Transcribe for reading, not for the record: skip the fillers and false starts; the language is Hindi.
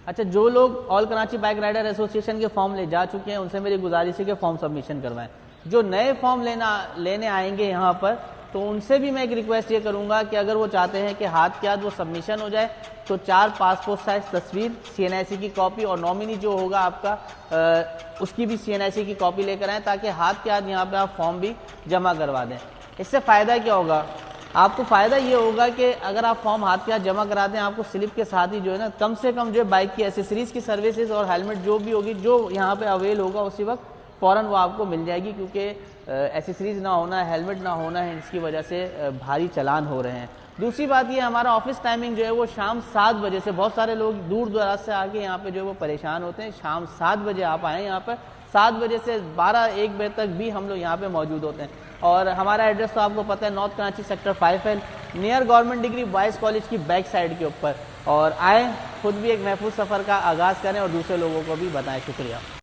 अच्छा, जो लोग all Karachi bike rider association के फॉर्म ले जा चुके हैं उनसे मेरी गुजारिश है कि फॉर्म सबमिशन करवाएं। जो नए फॉर्म लेने आएंगे यहाँ पर, तो उनसे भी मैं एक रिक्वेस्ट ये करूंगा कि अगर वो चाहते हैं कि हाथ के हाथ वो सबमिशन हो जाए, तो 4 पासपोर्ट साइज तस्वीर, CNIC की कॉपी और नॉमिनी जो होगा आपका उसकी भी CNIC की कॉपी लेकर आएँ, ताकि हाथ के हाथ यहाँ पे आप फॉर्म भी जमा करवा दें। इससे फ़ायदा क्या होगा आपको? फ़ायदा ये होगा कि अगर आप फॉर्म हाथ के हाथ जमा कराते हैं, आपको स्लिप के साथ ही जो है ना, कम से कम जो है बाइक की एसेसरीज की सर्विसेज और हेलमेट जो भी होगी, जो यहाँ पे अवेल होगा उसी वक्त फ़ौरन वो आपको मिल जाएगी, क्योंकि एसेसरीज ना होना, हेलमेट ना होना है, इसकी वजह से भारी चालान हो रहे हैं। दूसरी बात ये, हमारा ऑफिस टाइमिंग जो है वो शाम 7 बजे से, बहुत सारे लोग दूर दराज से आके यहाँ पे जो है वो परेशान होते हैं। शाम 7 बजे आप आएँ यहाँ पर, 7 बजे से 12-1 बजे तक भी हम लोग यहाँ पे मौजूद होते हैं। और हमारा एड्रेस तो आपको पता है, नॉर्थ कराची सेक्टर 5 है, near government degree boys college की बैक साइड के ऊपर। और आए, खुद भी एक महफूज सफ़र का आगाज़ करें और दूसरे लोगों को भी बताएं। शुक्रिया।